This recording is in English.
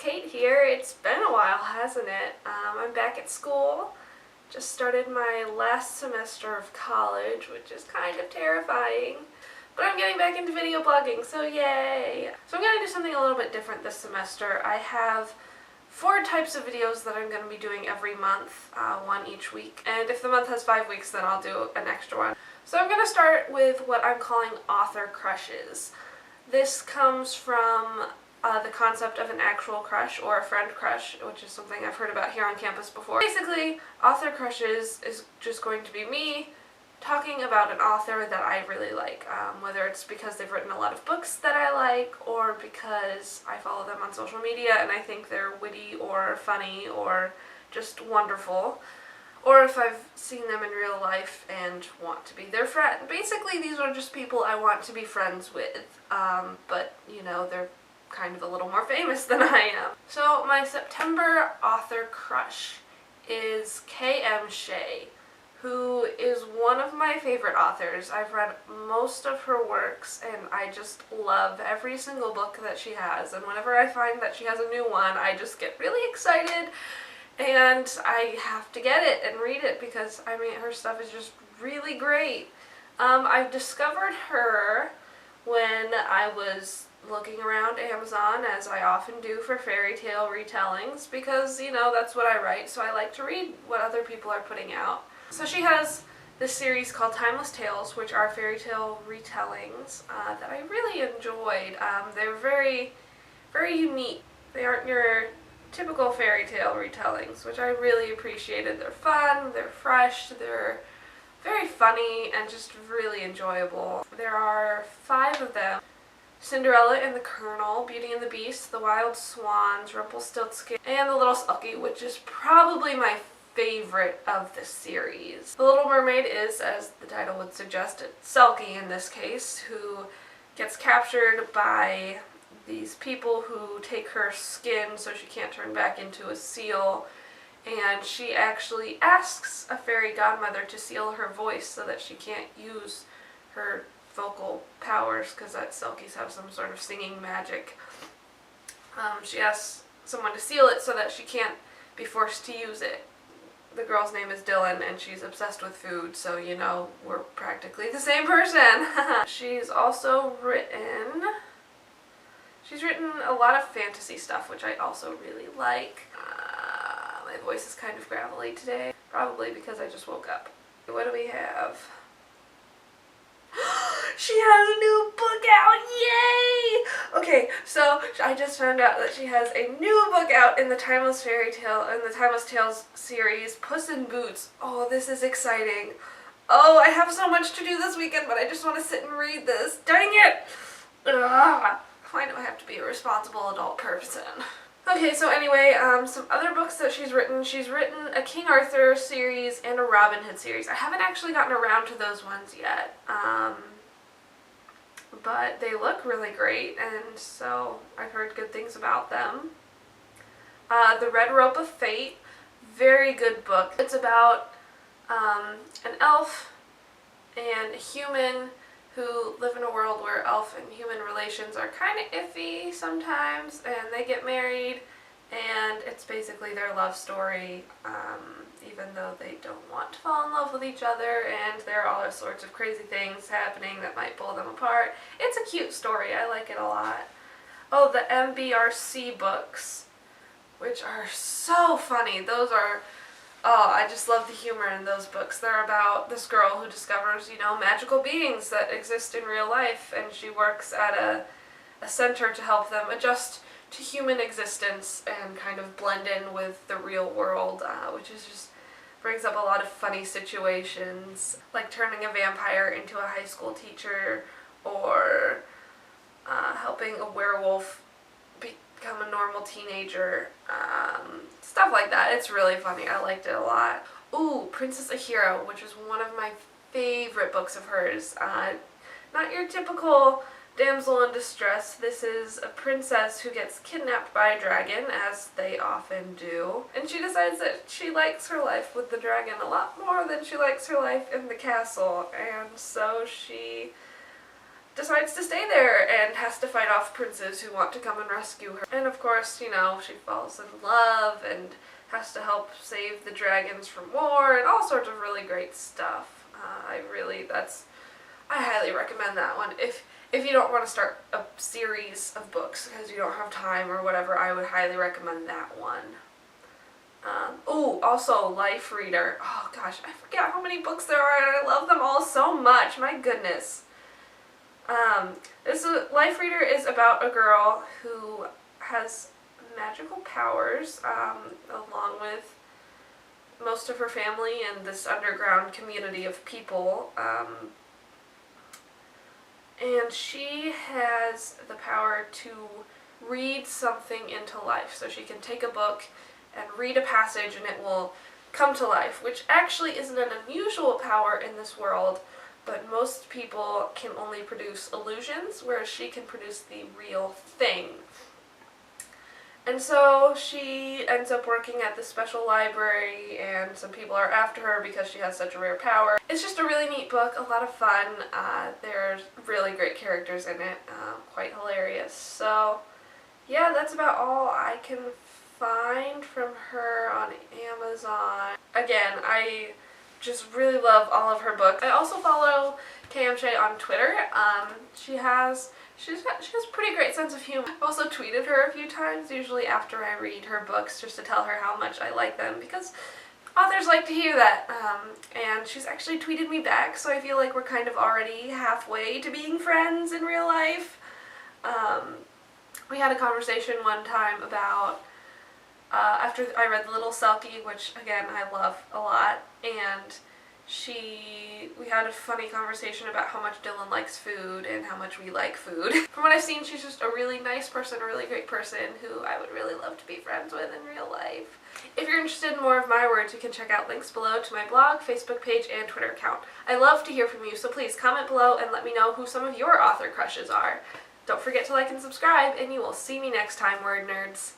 Kate here. It's been a while, hasn't it? I'm back at school. Just started my last semester of college, which is kind of terrifying. But I'm getting back into video blogging, so yay! So I'm going to do something a little bit different this semester. I have 4 types of videos that I'm going to be doing every month, one each week. And if the month has 5 weeks, then I'll do an extra one. So I'm going to start with what I'm calling author crushes. This comes from the concept of an actual crush or a friend crush, which is something I've heard about here on campus before. Basically, author crushes is just going to be me talking about an author that I really like, whether it's because they've written a lot of books that I like or because I follow them on social media and I think they're witty or funny or just wonderful, or if I've seen them in real life and want to be their friend. Basically, these are just people I want to be friends with, but you know, they're kind of a little more famous than I am. So my September author crush is Shea, who is one of my favorite authors. I've read most of her works and I just love every single book that she has, and whenever I find that she has a new one, I just get really excited and I have to get it and read it because, I mean, her stuff is just really great. I've discovered her when I was looking around Amazon, as I often do for fairy tale retellings, because, you know, that's what I write, so I like to read what other people are putting out. So she has this series called Timeless Tales, which are fairy tale retellings that I really enjoyed. They're very, very unique. They aren't your typical fairy tale retellings, which I really appreciated. They're fun, they're fresh, they're very funny, and just really enjoyable. There are 5 of them: Cinderella and the Colonel, Beauty and the Beast, The Wild Swans, Rumpelstiltskin, and The Little Sulky, which is probably my favorite of the series. The Little Mermaid is, as the title would suggest, Selkie in this case, who gets captured by these people who take her skin so she can't turn back into a seal, and she actually asks a fairy godmother to seal her voice so that she can't use her vocal powers, because Selkies have some sort of singing magic. She asks someone to seal it so that she can't be forced to use it. The girl's name is Dylan and she's obsessed with food, so you know, we're practically the same person. She's also written a lot of fantasy stuff, which I also really like. My voice is kind of gravelly today, probably because I just woke up. What do we have? She has a new book out! Yay! Okay, so I just found out that she has a new book out in the Timeless Tales series, Puss in Boots. Oh, this is exciting. Oh, I have so much to do this weekend, but I just want to sit and read this. Dang it! Ugh. Why do I have to be a responsible adult person? Okay, so anyway, some other books that she's written. She's written a King Arthur series and a Robin Hood series. I haven't actually gotten around to those ones yet, but they look really great, and so I've heard good things about them. The Red Rope of Fate, very good book. It's about an elf and a human who live in a world where elf and human relations are kind of iffy sometimes, and they get married, and it's basically their love story, even though they don't want to fall in love with each other, and there are all sorts of crazy things happening that might pull them apart. It's a cute story. I like it a lot. Oh, the MBRC books, which are so funny. Those are... Oh, I just love the humor in those books. They're about this girl who discovers, you know, magical beings that exist in real life, and she works at a center to help them adjust to human existence and kind of blend in with the real world, which is just brings up a lot of funny situations, like turning a vampire into a high school teacher, or helping a werewolf become a normal teenager, stuff like that. It's really funny. I liked it a lot. Ooh, Princess a Hero, which is one of my favorite books of hers. Not your typical damsel in distress. This is a princess who gets kidnapped by a dragon, as they often do, and she decides that she likes her life with the dragon a lot more than she likes her life in the castle, and so she decides to stay there and has to fight off princes who want to come and rescue her. And of course, you know, she falls in love and has to help save the dragons from war and all sorts of really great stuff. I highly recommend that one. If you don't want to start a series of books because you don't have time or whatever, I would highly recommend that one. Oh, also Life Reader. Oh gosh, I forget how many books there are and I love them all so much. My goodness. Life Reader is about a girl who has magical powers, along with most of her family and this underground community of people. And she has the power to read something into life. So she can take a book and read a passage and it will come to life, which actually isn't an unusual power in this world, but most people can only produce illusions, whereas she can produce the real thing. And so she ends up working at this special library, and some people are after her because she has such a rare power. It's just a really neat book, a lot of fun. There's really great characters in it, quite hilarious. So yeah, that's about all I can find from her on Amazon. Again, I just really love all of her books. I also follow Shea on Twitter. She has a pretty great sense of humor. I've also tweeted her a few times, usually after I read her books, just to tell her how much I like them, because authors like to hear that. And she's actually tweeted me back, so I feel like we're kind of already halfway to being friends in real life. We had a conversation one time about, after I read The Little Selkie, which again I love a lot, and we had a funny conversation about how much Dylan likes food and how much we like food. From what I've seen, she's just a really nice person, a really great person who I would really love to be friends with in real life. If you're interested in more of my words, you can check out links below to my blog, Facebook page, and Twitter account. I love to hear from you, so please comment below and let me know who some of your author crushes are. Don't forget to like and subscribe, and you will see me next time, word nerds.